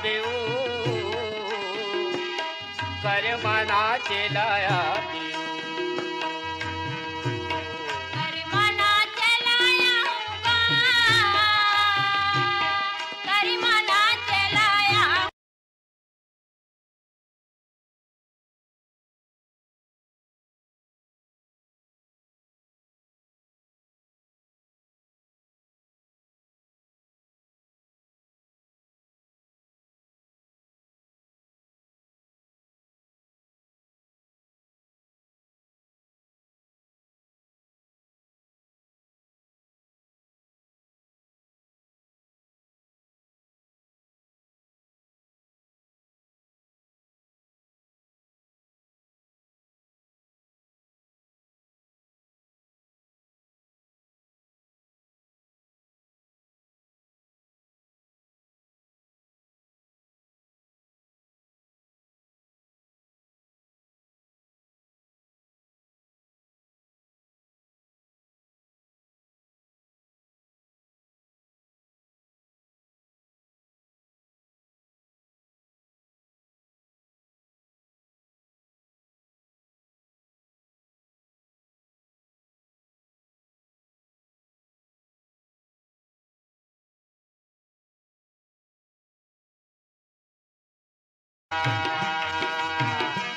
देऊ कर मना चलाया देऊ कर मना चलाया कर मना चलाया।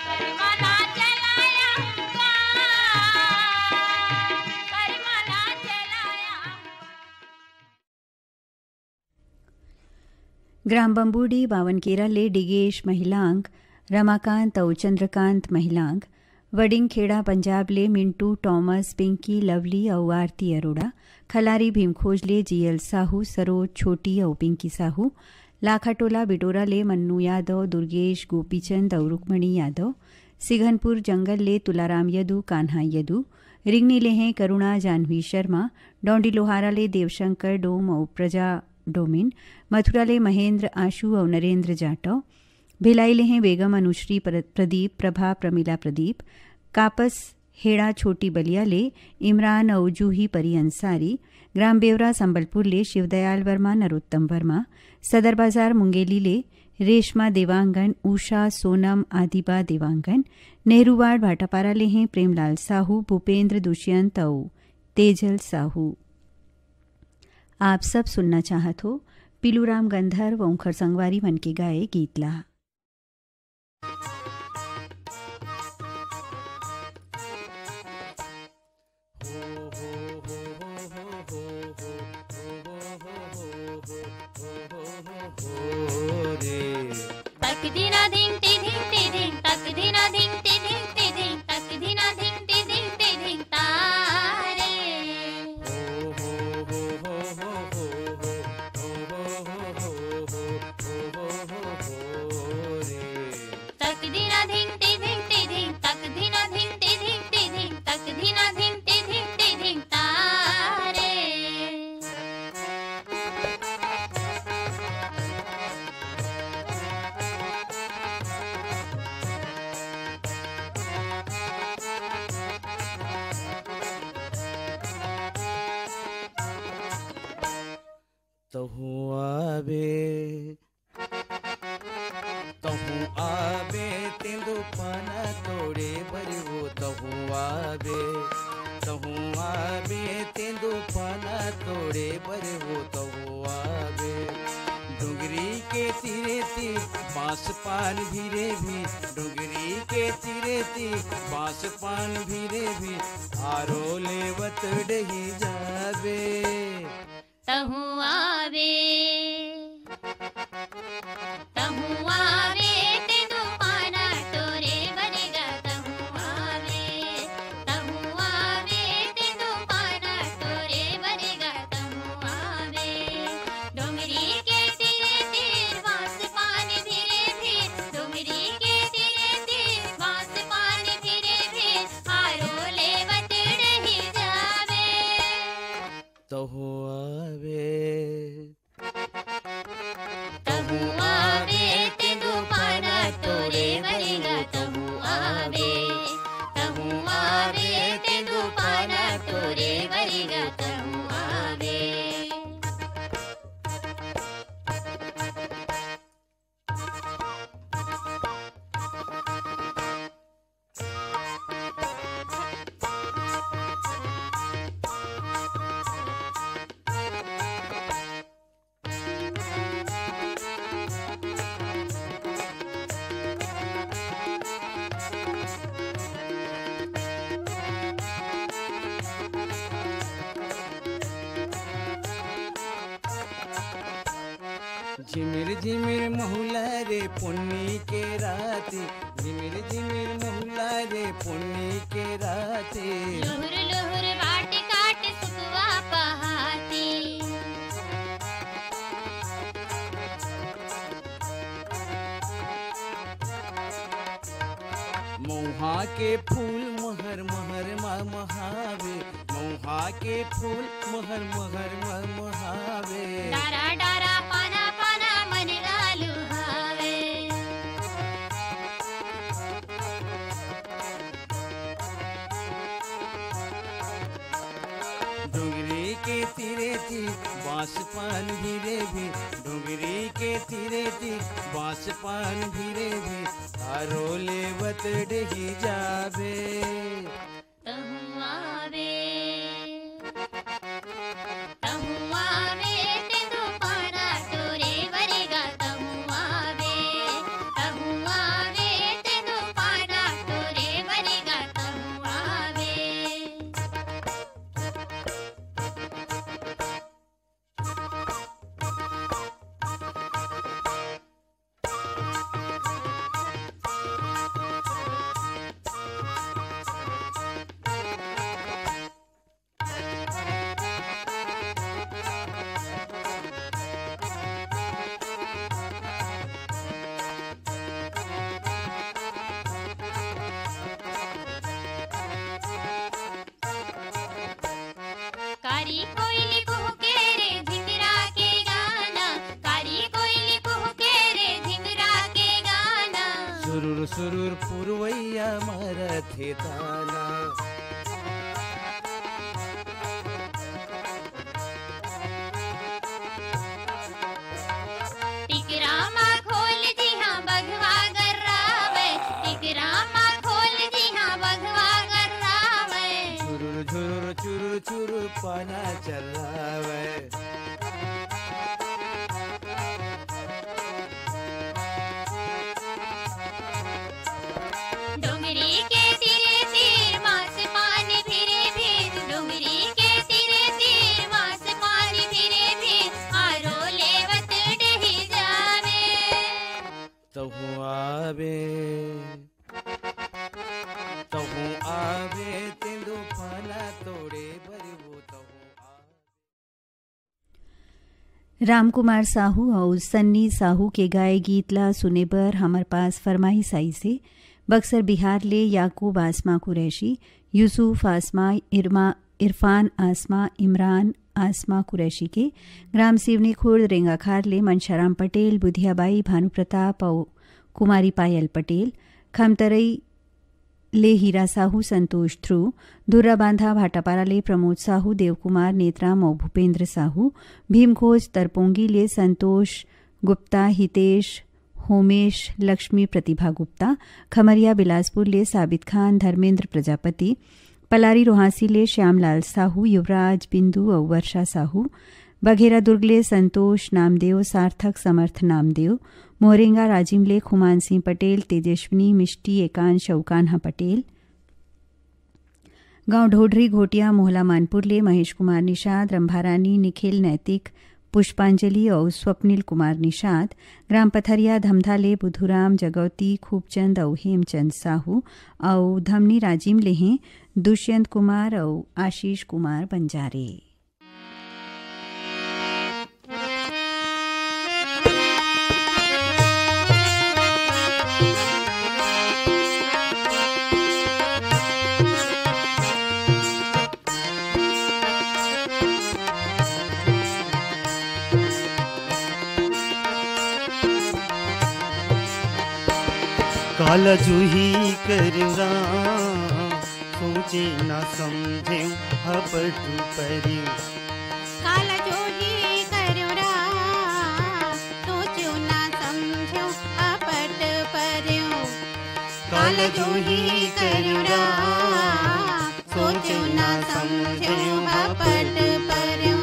कर मना चलाया कर मना चलाया। ग्राम बंबूडी बावनकेरा ले डिगेश महिलांक रमाकांत और चंद्रकांत महिलांक वडिंगखेड़ा पंजाब ले मिंटू टॉमस पिंकी लवली और आरती अरोड़ा खलारी भीमखोज ले जीएल साहू सरोज छोटी और पिंकी साहू लाखाटोला बिटोरा ले मन्नू यादव दुर्गेश गोपीचंद और रुक्मणी यादव सिघनपुर जंगल ले तुलाराम यदु कान्हा यदु रिंगनी ले हैं करुणा जानवी शर्मा डोंडी लोहारा ले देवशंकर डोम और प्रजा डोमिन मथुरा ले महेंद्र आशु और नरेंद्र जाटव भिलाई ले हैं बेगम अनुश्री प्रदीप प्रभा प्रमिला प्रदीप कापस हेड़ा छोटी बलिया ले इमरान और जूही परी अंसारी ग्राम बेवरा संबलपुर ले शिवदयाल वर्मा नरोत्तम वर्मा सदर बाजार मुंगेली ले रेशमा देवांगन उषा सोनम आदिबा देवांगन नेहरूवाड़ भाटापारा ले हैं प्रेमलाल साहू भूपेंद्र दुष्यंत और तेजल साहू। आप सब सुनना चाहत हो पीलूराम गंधर्व ओंखर संगवारी मन के गाए गीतला। तक दिना धिंगते धिंगते धिंग तक दिना धिंगते धिंगते धिंग तक दिना धिंगते धिंगते धिंग तारे तक दिना धिंगते धिंगते धिंग तक दिना धिंगते धिंगते धिंग तक दिना धिंगते धिंगते धिंग तारे। तहु आबे तेंदु पाना तोड़े बरवो तहु आबे तेंदु पाना तोड़े बरवो तहु आबे डुंगरी के तीरे तीर बांस पान भीरे भी डुंगरी के तीरे तीर बांस पान भीरे भी आरो लेवत डही जाबे तहु आवे तेंदु पाना तोरे बनेगा तहु आवे तेंदु पाना तोरे बनेगा तहु आवे डोंगरी के तीरे तीर बांस पान धीरे धीर डोंगरी के तीरे तीर बांस पान धीरे धीर आरो लेवत डही जावे तहु आवे झिमिर झिमिर महुला रे पुन्नी के राती, झिमिर झिमिर महुला रे पुन्नी के राती। लुहुर लुहुर बाट काट सुकवा पहाती, महुआ के फूल महर महर महावे, महुआ के फूल महर महर महावे। डारा डारा पाना पाना मन गालू हावे, डोंगरी के तीरे ती बांस पान भीरे भी, डोंगरी के तीरे ती बांस पान भीरे भी, आरो लेवत डही जावे। तहु आवे तहु आवे तेंदु पाना तोरे वरेगा। तहु आवे तेंदु पाना तोरे वरेगा। तहु आवे कारी कोयली कुहके रे झिंगरा के गाना, कारी कोयली कुहके रे झिंगरा के गाना। सुरुर सुरुर पुरवैया मारथे ताना, टिकरा मा खोल जी हाँ बघवा गर्रावे, टिकरा मा खोल जी हाँ बघवा गर्रावे। झुरुर झुरुर चुरुर चुरुर पाना चलावे। डोंगरी के तीरे तीर मास पानी फिरे फिर, डोंगरी के तीरे तीर मास पानी फिरे फिर, आरो लेवत डही जावे। तहु आवे तहु आवे तेंदु पाना तोड़े बरवो। तहु आवे। रामकुमार साहू और सन्नी साहू के गाए गीत ला सुने पर हमार पास फरमाइश आई से बक्सर बिहार ले याकूब आसमा कुरैशी, यूसुफ आसमा, इरफान आसमा, इमरान आसमा कुरैशी के, ग्राम सिवनी खुर्द रेंगाखार ले मनशाराम पटेल, बुधियाबाई, भानु प्रताप और कुमारी पायल पटेल, खमतरई ले हीरा साहू, संतोष ध्रुव, धुर्रा बांधा भाटापारा ले प्रमोद साहू, देवकुमार नेत्राम और भूपेंद्र साहू, भीमखोज तरपोंगी ले संतोष गुप्ता, हितेश, होमेश, लक्ष्मी प्रतिभा गुप्ता, खमरिया बिलासपुर ले साबित खान, धर्मेंद्र प्रजापति, पलारी रोहासी ले श्यामलाल साहू, युवराज, बिंदु और वर्षा साहू, बघेरा दुर्ग ले संतोष नामदेव, सार्थक समर्थ नामदेव, मोहरेंगा राजिम ले खुमान सिंह पटेल, तेजस्विनी, मिष्टी, एकांश औकान्हा पटेल, गांव ढोढरी घोटिया मोहला मानपुर ले महेश कुमार निषाद, रंभारानी, निखिल, नैतिक, पुष्पांजलि और स्वप्निल कुमार निषाद, ग्राम पथरिया धमधा ले बुधुराम, जगौती, खूबचंद और हेमचंद साहू और धमनी राजिम ले हैं दुष्यंत कुमार और आशीष कुमार बंजारे। काला जूही करवा सोचे ना समझे हपट परी, काला जोही करुणा सोचो ना समझो अपट पर्यो, काला जूही करवा सोचो ना समझे हपट पर्यो।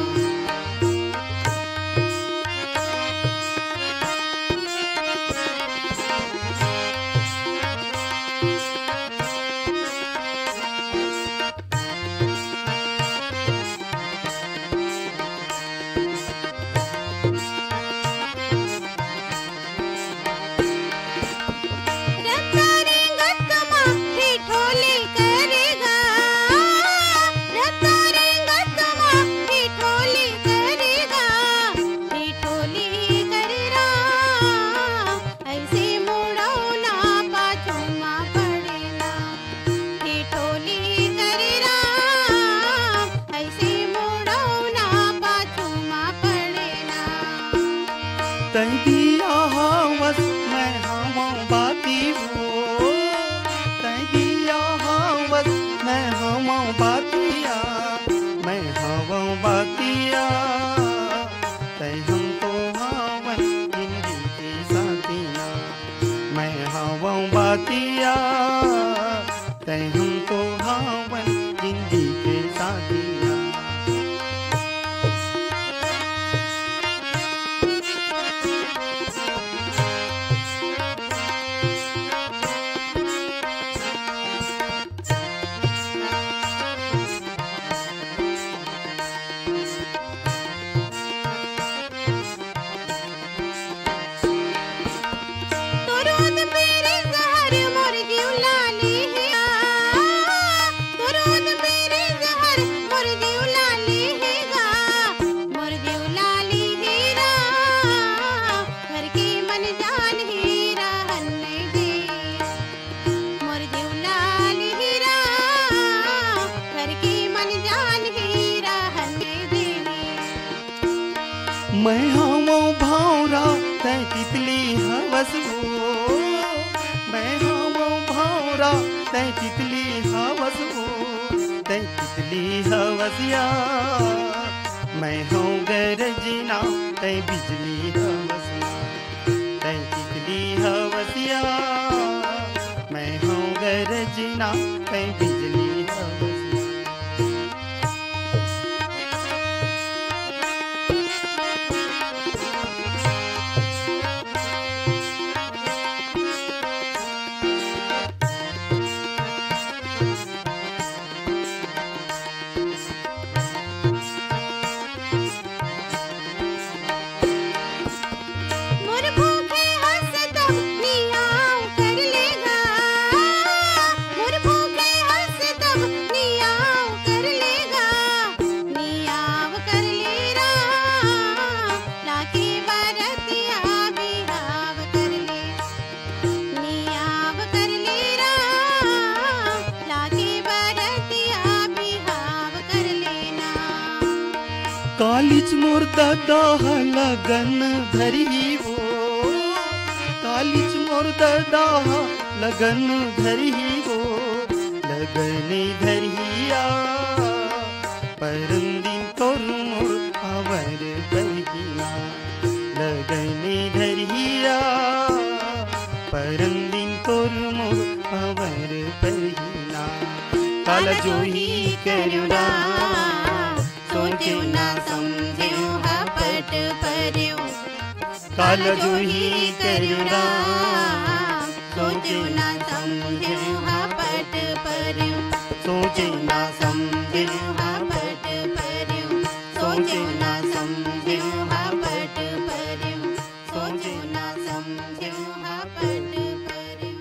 मैं हवा बातिया तै हम तो हावन जिंदगी के साथिया। मैं हवा भावरा तै तितली हवस हो, मैं हवा भावरा तै तितली हवस हो, तै तितली हवसिया। मैं हूँ गरजना तै बिजली हवसिया, तै तितली हवसिया। मैं हूँ गरजना तै बिजली हवसिया। कालीच मोर दादा लगन धरी वो, कालीच मोर दादा लगन धरी वो, लगन धरिया परंदिन तोर मोर आवर बहिया, लगन धरिया परंदिन तोर मोर आवर बहिया। काला जोही करुणा सोचो ना समझो हपट पर्यो, काला जोही करुणा सोचो ना समझो हपट पर्यो, सोचो ना समझो हपट पर्यो, सोचो ना समझो हपट पर्यो, सोचो ना समझो हपट पर्यो।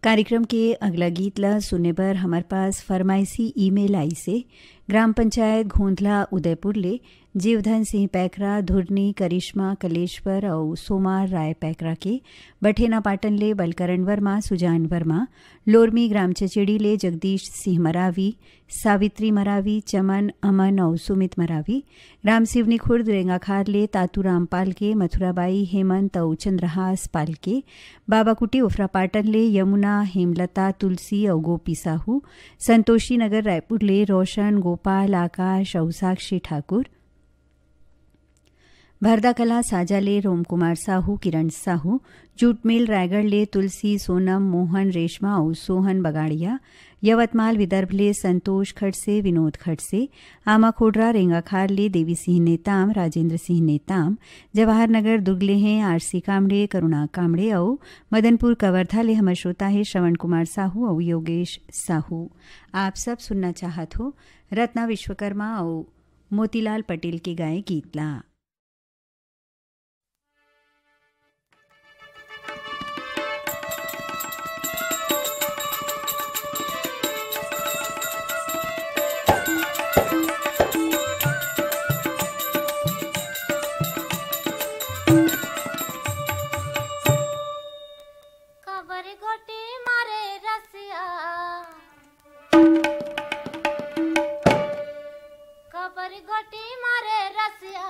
कार्यक्रम के अगला गीत ला सुनने पर हमारे पास फरमाइशी ईमेल आई से ग्राम पंचायत घोंधला उदयपुर ले जीवधन सिंह पैकरा, धुरनी, करिश्मा, कलेश्वर और सोमार राय पैकरा के बठेना पाटन ले बलकरण वर्मा, सुजान वर्मा, लोरमी ग्राम चचेड़ी ले जगदीश सिंह मरावी, सावित्री मरावी, चमन, अमन और सुमित मरावी, ग्राम सिवनी खुर्द रेंगाखार ले तातूराम पालके, मथुराबाई, हेमंत और चंद्रहास पालके, बाबाकुटी उफरा पाटन ले यमुना, हेमलता, तुलसी और गोपी साहू, संतोषी नगर रायपुर ले रोशन, गोपाल, आकाश और साक्षी ठाकुर, भरदा कला साजा ले रोम कुमार साहू, किरण साहू, जूटमिल रायगढ़ ले तुलसी, सोनम, मोहन, रेशमा और सोहन बगाड़िया, यवतमाल विदर्भ ले संतोष खड़से, विनोद खड़से, आमा खोडरा रेंगाखार ले देवी सिंह नेताम, राजेंद्र सिंह नेताम, जवाहर नगर दुर्ग ले हैं आरसी कामड़े, करुणा कामड़े और मदनपुर कवर्धा ले हमर श्रोता है श्रवण कुमार साहू और योगेश साहू। आप सब सुनना चाहत हो रत्ना विश्वकर्मा और मोतीलाल पटेल के गाए गीतला। गोटी मारे रसिया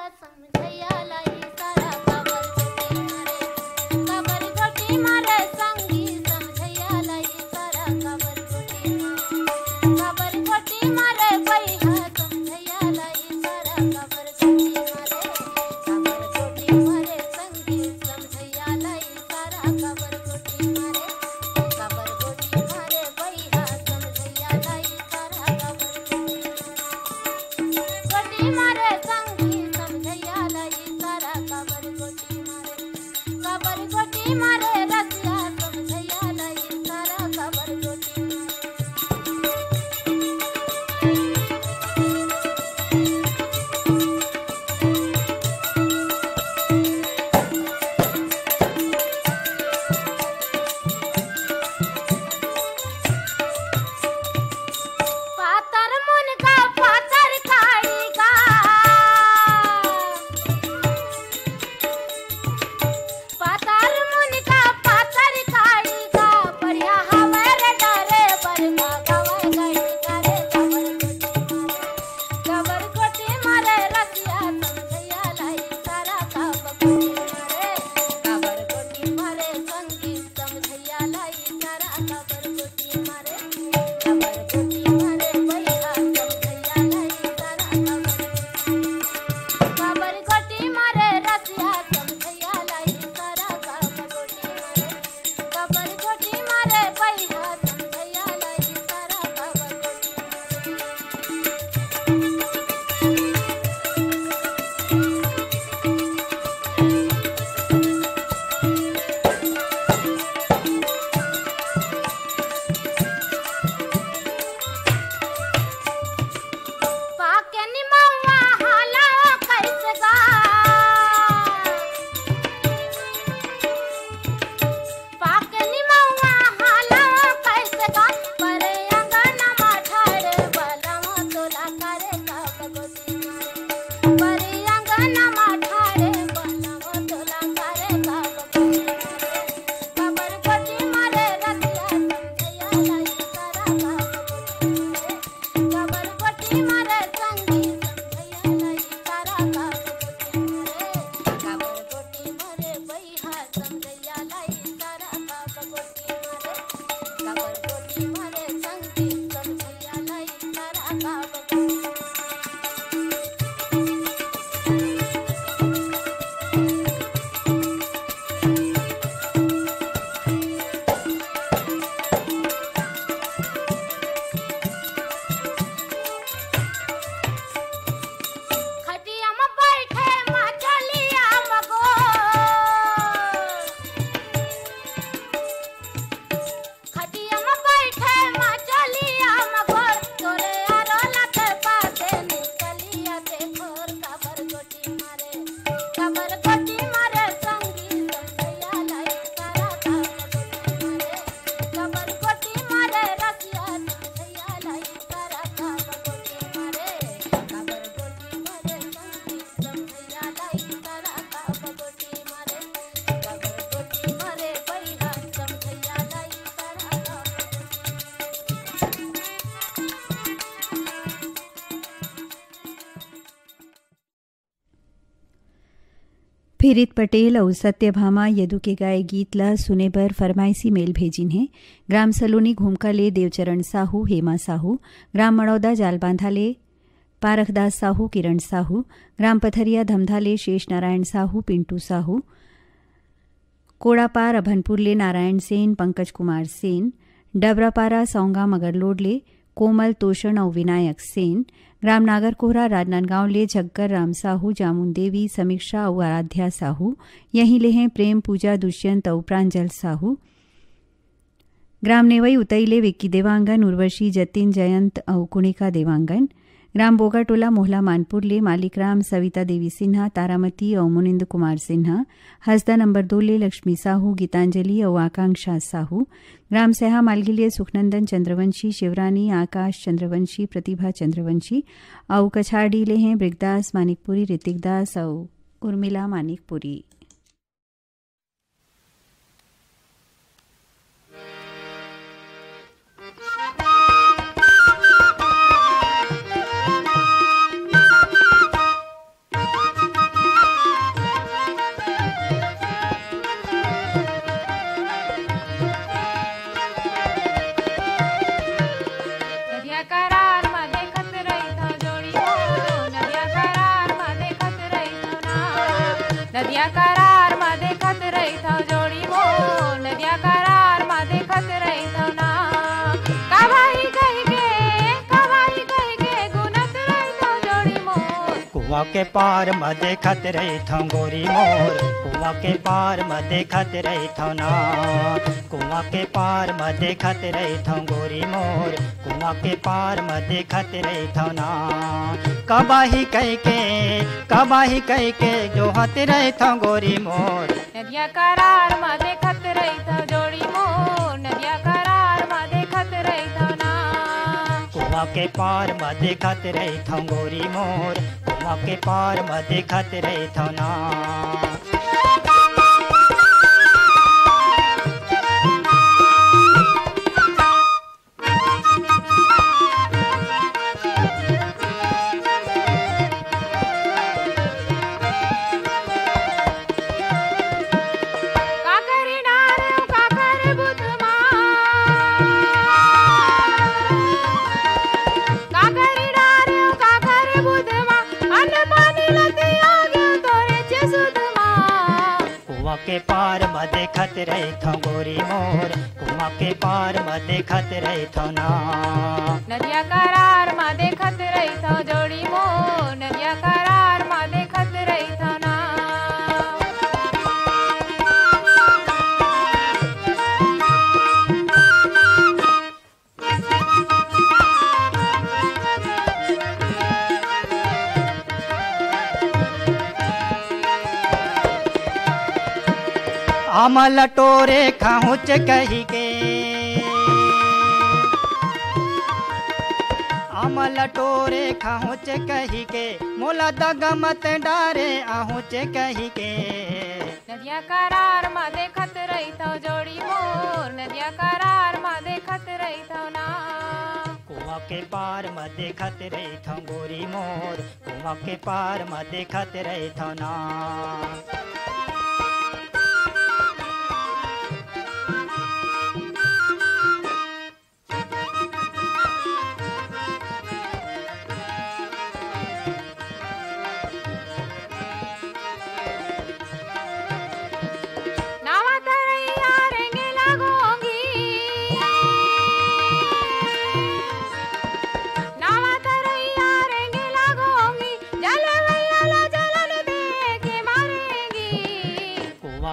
किरीट पटेल और सत्यभामा यदु के गाए गीत ला सुने बर फरमाइशी मेल भेजिन है। ग्राम सलोनी घूमका ले देवचरण साहू, हेमा साहू। ग्राम मड़ौदा जालबांधा ले पारखदास साहू, किरण साहू। ग्राम पथरिया धमधा ले शेष नारायण साहू, पिंटू साहू। कोड़ापार अभनपुर ले नारायण सेन, पंकज कुमार सेन। डबरापारा सौंगा मगरलोड ले कोमल तोषण और विनायक सेन। ग्राम नागरकोहरा राजनांदगांव ले जग्गर राम साहू, जामुन देवी, समीक्षा और आराध्या साहू। यहीं ले हैं प्रेम पूजा दुष्यंत और प्रांजल साहू। ग्राम नेवई उतई ले विक्की देवांगन, उर्वशी, जतिन, जयंत और कुणिका देवांगन। ग्राम बोगाटोला मोहला मानपुर ले मालिकराम, सविता देवी सिन्हा, तारामती और मुनिंद कुमार सिन्हा। हसदा नंबर 2 ले लक्ष्मी साहू, गीतांजलि और आकांक्षा साहू। ग्राम सहा मालगी ले सुखनंदन चंद्रवंशी, शिवरानी, आकाश चंद्रवंशी, प्रतिभा चंद्रवंशी। और कछाड़ी ले हैं ब्रिगदास मानिकपुरी, ऋतिक दास और उर्मिला मानिकपुरी। नदिया करार मा देखत रहित जोड़ी मो, नदिया करार मा देखत रहित ना। कवाई कह के गुनत रहित जोड़ी मोर। कुआ के पार म देखत रहित गोरी मोर, कुआ के पार म देखत रहित ना। कुआ के पार म देखत रहित गोरी मोर, कुआ के पार म देखत रहित ना। कबाही कह के जो हत रहित गोरी मोर। नदिया करार मा देखत रहित जोड़ी मोर, नदिया करार मा देखत रहित ना। कुआ के पार म देखत रहित गोरी मोर, कुआ के पार म देखत रहित ना। के पार म देखत रहित गोरी मोर, कुआ के पार म देखत रहित ना। नदिया करार मा देखत रहित जोड़ी मोर, नदिया करार मा देखत रहित ना। अमल टोरे खाहुच कही के, अमल टोरे खाहुच कही के, मोला दगमत डारे आहुच कही के। नदिया करार मा देखत रहित जोड़ी मोर, नदिया करार मा देखत रहित ना। कुआ के पार म देखत रहित गोरी मोर, कुआ के पार म देखत रहित ना।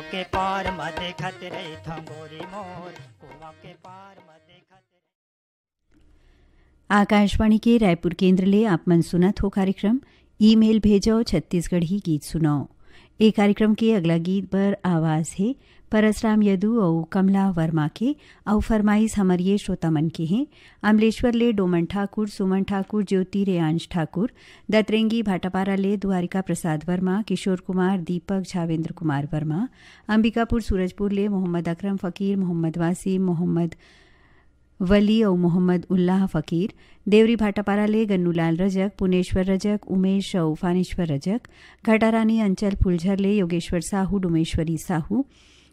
के पार म देखत रहित गोरी मोर, कुआ के पार म देखत। आकाशवाणी के रायपुर केंद्र ले आप मन सुनत हो कार्यक्रम ईमेल भेजो छत्तीसगढ़ी गीत सुनाओ। ए कार्यक्रम के अगला गीत पर आवाज है परसराम यदु और कमला वर्मा के, और फरमाइश हमर ये श्रोता मन के हैं। अमलेश्वर ले डोमन ठाकुर, सुमन ठाकुर, ज्योति रेयांश ठाकुर। दतरेंगी भाटापारा ले द्वारिका प्रसाद वर्मा, किशोर कुमार, दीपक, झावेंद्र कुमार वर्मा। अंबिकापुर सूरजपुर ले मोहम्मद अकरम फकीर, मोहम्मद वासिम, मोहम्मद वली और मोहम्मद उल्लाह फ़कीर, देवरी भाटापारा ले गन्नूलाल रजक, पुनेश्वर रजक, उमेश और फानेश्वर रजक, घटारानी अंचल फुलझर ले योगेश्वर साहू, डुमेश्वरी साहू,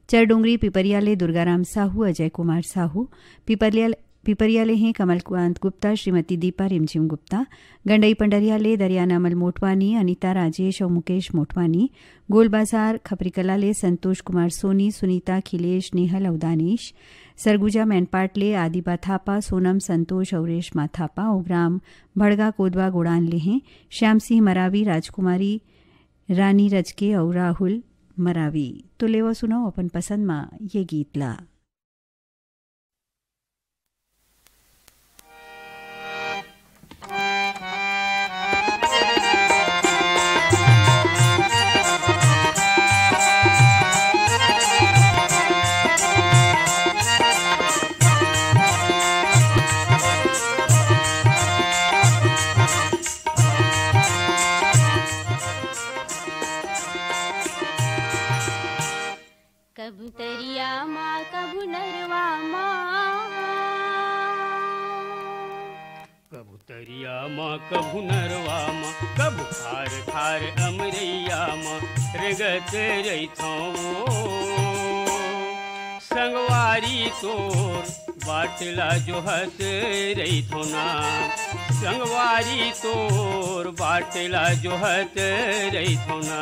चरडोंगरी पिपरिया ले दुर्गाराम साहू, अजय कुमार साहू, पिपरिया ले हैं कमलकांत गुप्ता, श्रीमती दीपा रिमझिम गुप्ता, गंडई पंडरिया ले दरियाना अमल मोटवानी, अनीता राजेश और मुकेश मोटवानी, गोल बाजार खपरीकला ले संतोष कुमार सोनी, सुनीता खिलेश, नेहल और दानिश, सरगुजा मैनपाट ले आदिबा थापा, सोनम संतोष और रेशमा थापा, और ग्राम भड़गा कोदवा गोड़ान ले हैं श्याम सिंह मरावी, राजकुमारी रानी रजके और राहुल मरावी। तो लेवा सुनाओ अपन पसंद मा ये गीत ला। कबूतरिया माँ कबू नरवा माँ, कबूतरिया माँ कभू नरवा माँ, कबू खार खार अमरैया माँ रगत रैथो संगवारी तोर बाटला जो हस रैथो ना, संगवारी तोर बाटला जो हस रैथो ना।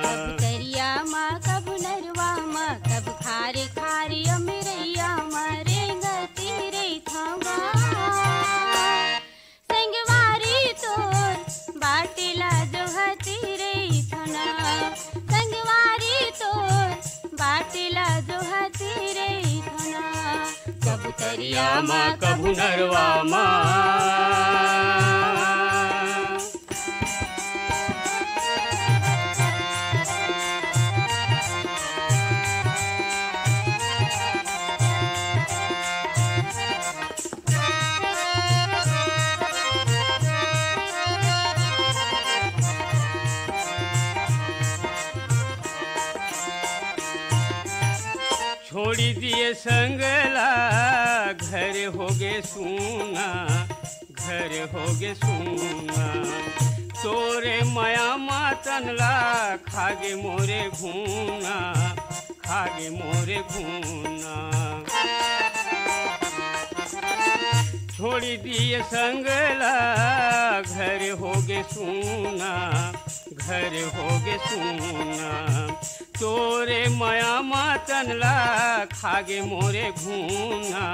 कबूतरिया माँ कबू नरवा माँ, कबू खारे खारे अमरैया माँ रेंगती रैथोगा, संगवारी तोर बाटला जो हती रैथोना, संगवारी तोर बाटला जो हती रैथोना। कबूतरिया माँ कभू नरवा माँ, छोड़ी दिए संगला घर होगे सूना, घर होगे सूना, तोरे माया मातनला खागे मोरे घूना, खागे मोरे घूना। छोड़ी दिए संगला घर होगे सूना, घर होगे सूना, तोरे माया मातनला खागे मोरे घूना।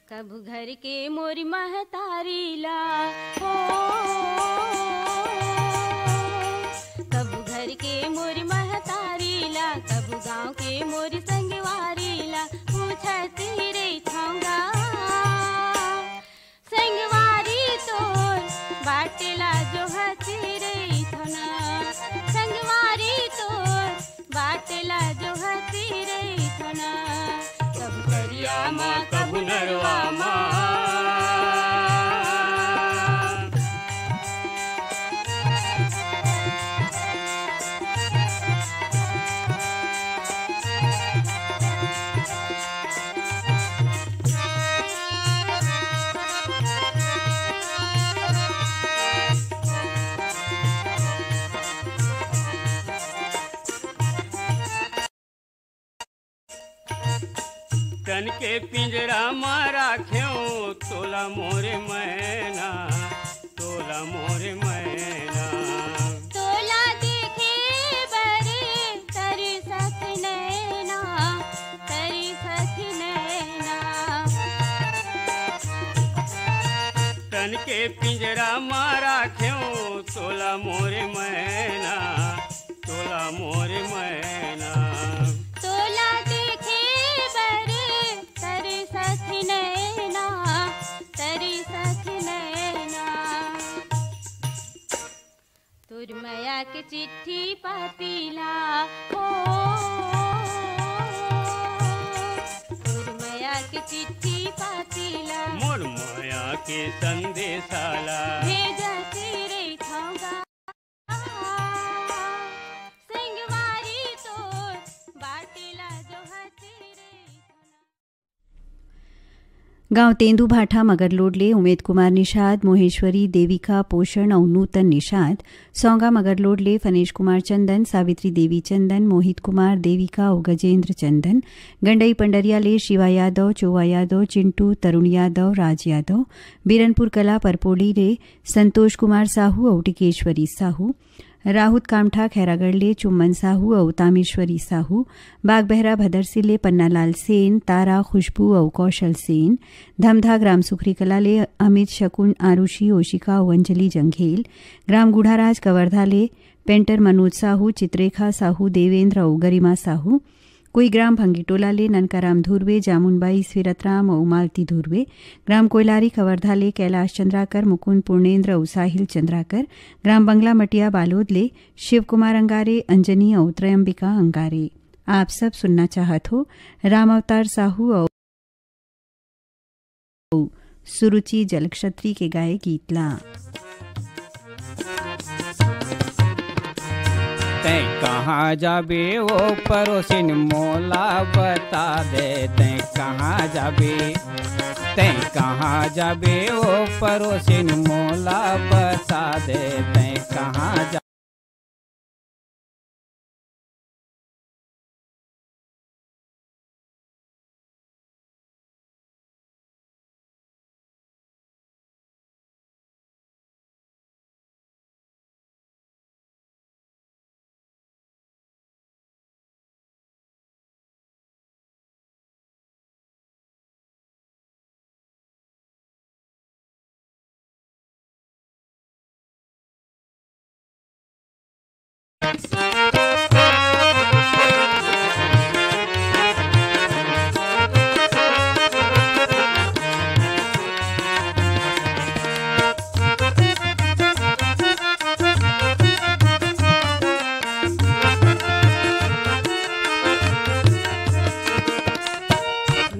कबू घर के मोरी महतारी ला हो, कबू घर के मोरी महतारी ला, कबू गाँव के मोरी संगवारी ला, पूछती रे थांगा संगवारी तोर बाटला जो हती रे थना, संगवारी तोर बाटला जो हती रे थना। कबूतरिया माँ कबू तन के पिंजरा में राख्यो तोला मोरे मैना, तोला मोरे मैना। तोला देखे बर तरसत नैना, तरसत नैना। तन के पिंजरा में राख्यो तोला मोरे मैना, तोला मोरे मैना। तोला देखे बर तरसत नैना, तरसत नैना। तुरमया के चिट्ठी पातीला हो, तुरमया के चिट्ठी पातीला। मोर माया के संदेशाला भेजती रे थांगा, संगवारी तोर बाटेला जो हती रे। गांव तेंदू भाठा मगरलोडले उमेद कुमार निषाद, मोहेश्वरी देविका पोषण और नूतन निषाद। सौंगा मगरलोडले फनेश कुमार चंदन, सावित्री देवी चंदन, मोहित कुमार देविका और गजेंद्र चंदन। गंडई पंडरिया ले शिवा यादव, चोवा यादव, चिंटू, तरुण यादव, राज यादव। बीरनपुर कला परपोली ले संतोष कुमार साहू और टिकेश्वरी साहू। राहुत कामठा खैरागढ़ ले चुम्मन साहू और तामेश्वरी साहू। बागबहरा भदरसी ले पन्नालाल सेन, तारा, खुशबू और कौशल सेन। धमधा ग्राम सुखरी कला ले अमित, शकुन, आरुषि, ओशिका और अंजलि जंघेल। ग्राम गुढ़ाराज कवर्धा ले पेंटर मनोज साहू, चित्रेखा साहू, देवेंद्र और गरिमा साहू। कोई ग्राम भंगीटोला ले ननकाराम धुर्वे, जामुनबाई स्विरतराम और मालती धुर्वे। ग्राम कोयलारी कवर्धा ले कैलाश चंद्राकर, मुकुंद पूर्णेंद्र और साहिल चंद्राकर। ग्राम बंगला मटिया बालोद ले शिव कुमार अंगारे, अंजनी और त्रयंबिका अंगारे। आप सब सुनना चाहत हो राम अवतार साहू और सुरुचि जलक्षत्री के गाए गीतला। तै कहाँ जाबे वो पड़ोसिन मोला बता दे, तै कहाँ जाबे, तै कहाँ जाबे वो पड़ोसिन मोला बता दे, तै कहाँ जा।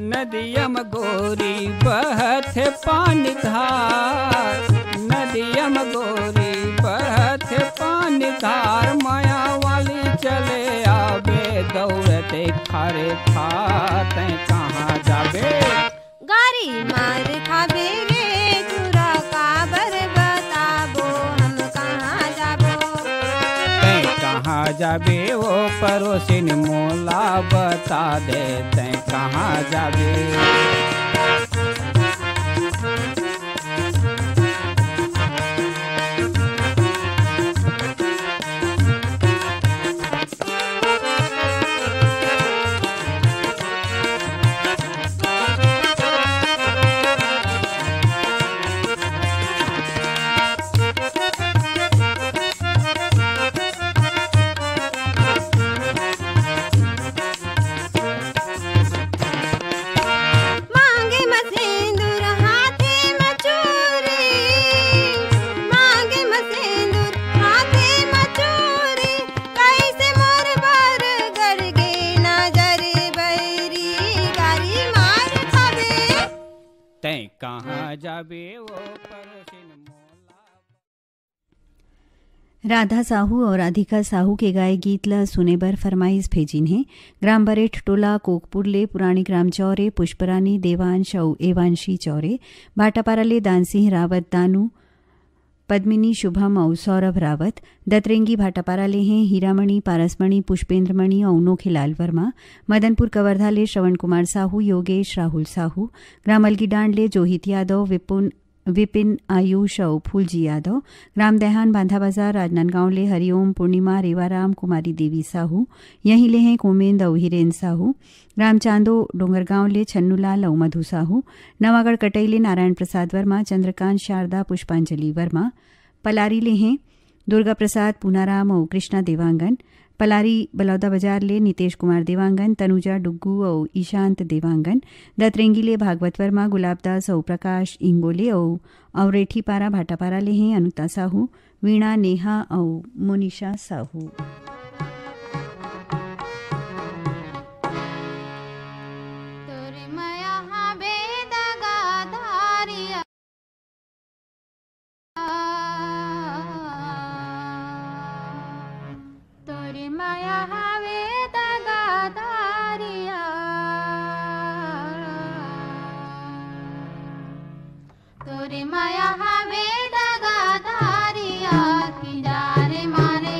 नदियम गोरी बहत पानी धार, नदियम गोरी बहत पानी धार। माया वाली चले आबे दौड़ते खारे खा, तै कहाँ जाबे। गारी मार खाबे रे तुरा काबर बताबो, हम कहाँ जाबो। तै कहाँ जाबे वो पड़ोसिन मोला बता दे, तै कहाँ जाबे। कहाँ जाबे वो पड़ोसिन मोला। राधा साहू और राधिका साहू के गाए गीत ला सुने बर फरमाइश भेजिन है। ग्राम बरेठ टोला कोकपुर ले पुरानी ग्राम चौरे पुष्परानी देवांश और एवांशी चौरे। भाटापारा ले दानसिंह रावत दानू पद्मिनी शुभम और सौरभ रावत। दतरेंगी भाटापारा ले हैं हीरामणि पारसमणि पुष्पेंद्रमणि और अनोखेलाल वर्मा। मदनपुर कवर्धा ले श्रवण कुमार साहू योगेश राहुल साहू। ग्राम अलगीडांड ले जोहित यादव विपिन आयुष और फूलजी यादव। ग्राम देहान बांधा बाजार राजनांदगांव ले हरिओम पूर्णिमा रेवाराम कुमारी देवी साहू। यहीं ले हैं कोमेंद और हिरेन साहू। ग्राम चांदो डोंगरगांव ले छन्नूलाल और मधु साहू। नवागढ़ कटई ले नारायण प्रसाद वर्मा चंद्रकांत शारदा पुष्पांजलि वर्मा। पलारी ले हैं दुर्गा प्रसाद पूनाराम और कृष्णा देवांगन। पलारी बलौदा बाजार ले नितेश कुमार देवांगन तनुजा डुग्गू और ईशांत देवांगन। दतरेंगी ले भागवत वर्मा गुलाबदास और प्रकाश इंगोले और रेठीपारा भाटापारा ले हैं अनुता साहू वीणा नेहा और मोनिशा साहू। तोरे माया हवे दगा धारिया की जा रे मारे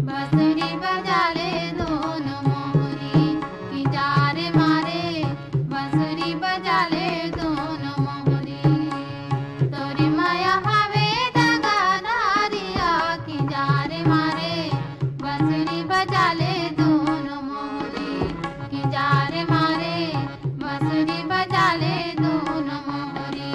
बसरी बजा ले दोनों मोहरी की जा रे मारे बसरी बजा ले दोनों मोहरी। तोरे माया हवे दगा धारिया की जा रे मारे बसरी बजा ले दोनों मोहरी की जा रे मारे बसरी बजा ले दोनों मोहरी।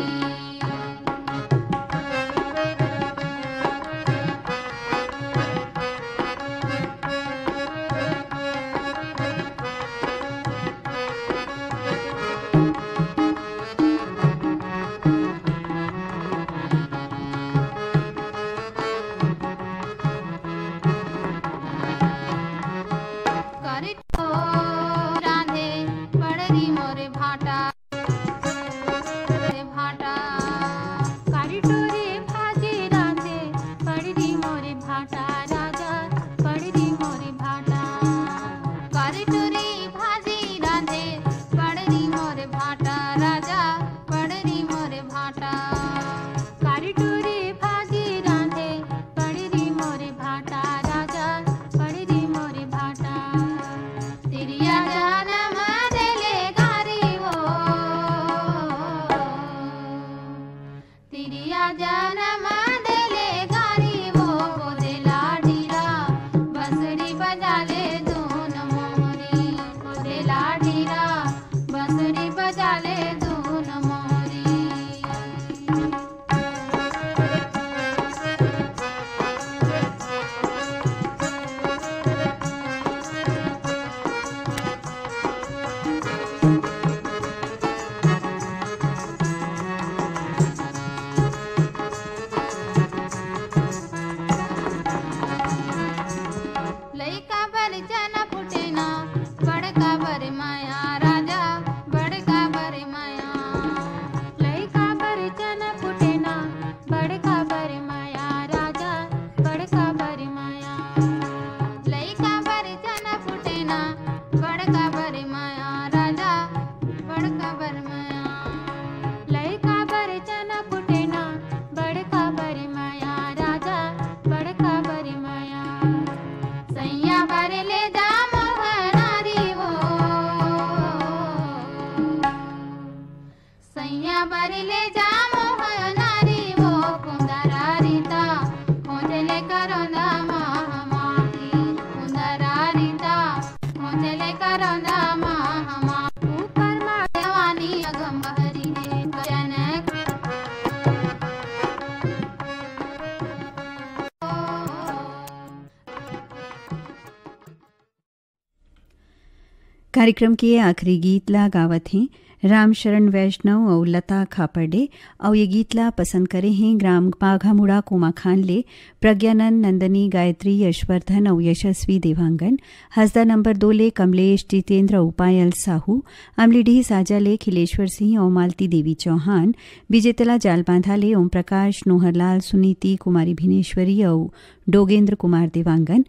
कार्यक्रम के आखिरी गीतला गावत हैं रामशरण वैष्णव और लता खापर्डे और ये गीतला पसंद करे हैं ग्राम बाघामुड़ा कोमा खान ले प्रज्ञानंद नंदनी गायत्री यशवर्धन और यशस्वी देवांगन। हसदा नंबर 2 ले कमलेश जितेंद्र उपायल साहू। अमलीडीह साजा ले खिलेश्वर सिंह और मालती देवी चौहान। विजेतला जालबांधा ले ओम प्रकाश नोहरलाल सुनीति कुमारी भिनेश्वरी और डोगेंद्र कुमार देवांगन।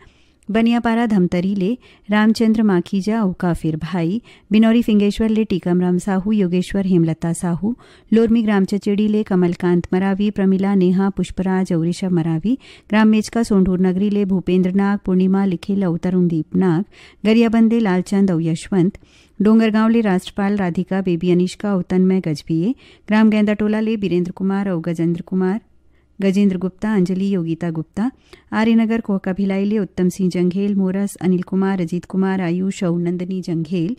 बनियापारा धमतरी ले रामचंद्र माखीजा और काफिर भाई, बिनौरी फिंगेश्वर ले टीकमराम साहू, योगेश्वर हेमलता साहू, लोरमी ग्राम चचेड़ी ले कमलकांत मरावी, प्रमिला नेहा पुष्पराज और ऋषभ मरावी, ग्राम मेचका सोंढूर नगरी ले भूपेंद्र नाग, पूर्णिमा लिखिल और तरुणदीप नाग, गरियाबंदे लालचंद और यशवंत, डोंगरगांव ले राष्ट्रपाल राधिका, बेबी अनिष्का और तन्मय गजभिये, ग्राम गेंदाटोला ले बीरेंद्र कुमार और गजेंद्र गुप्ता, अंजलि योगिता गुप्ता, आर्यनगर कोहका भिलाई ले उत्तम सिंह जंघेल, मोरस अनिल कुमार, अजीत कुमार, आयुष और नंदनी जंघेल,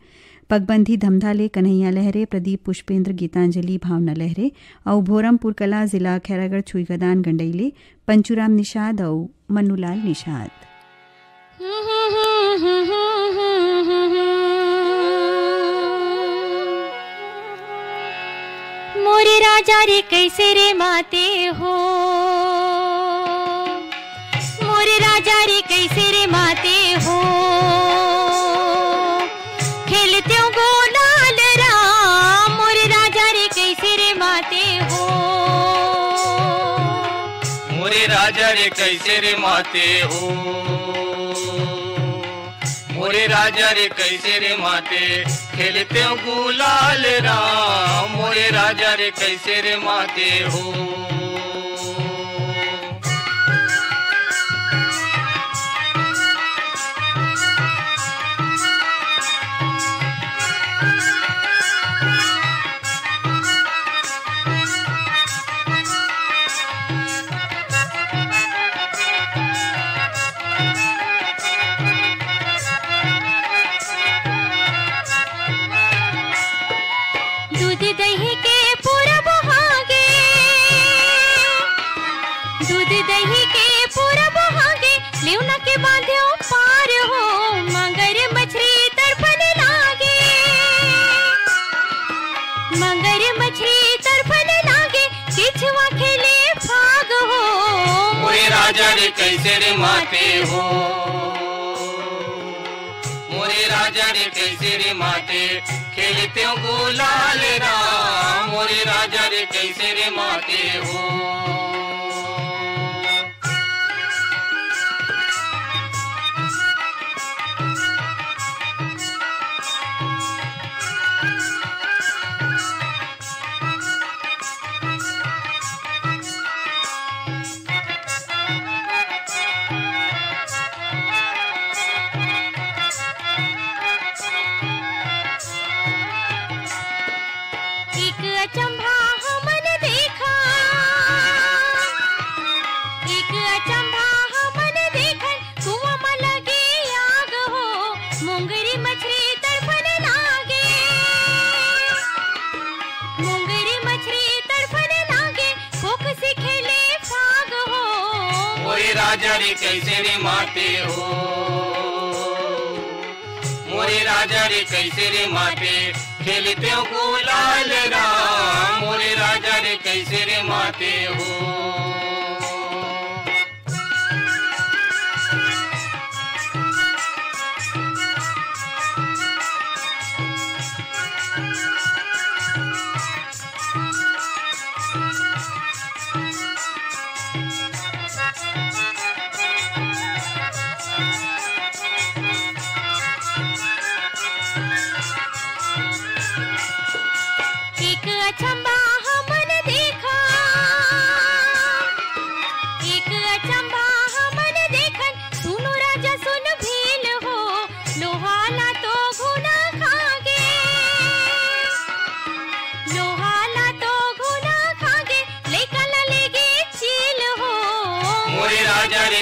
पगबंधी धमधा ले कन्हैया लहरे, प्रदीप पुष्पेंद्र, गीतांजलि भावना लहरे और भोरमपुर कला जिला खैरागढ़ छुईगदान गंडईले पंचुराम निषाद और मन्नूलाल निषाद। मोरे राजा रे कैसे रे माते हो, मोरे राजा रे कैसे रे माते हो, खेलते हो गोलाल राम, मोरे राजा रे कैसे रे माते हो, मोरे राजा रे कैसे रे माते हो, मोरे राजा रे कैसे रे माते, खेलते हो गुलाल राम, मोरे राजा रे कैसे रे माते हो। राजा रे कैसे रे माते हो, मोरे राजा रे कैसे रे माते, खेलते हो गुलाल राम, मोरे राजा रे कैसे रे माते हो। राजा रे कैसे रे माते हो, मोरे राजा रे कैसे रे माते, खेलते हो गुलाल राम, मोरे राजा रे कैसे रे माते हो।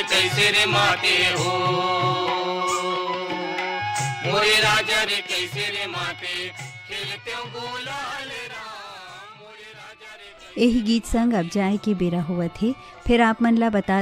कैसे रे माते हो, मोरे राजा रे कैसे रे माते, खेलते हो गुलाल राम, मोरे राजा रे। यही गीत संग अब जाए के बेरा हुआ थे, फिर आप मन ला बता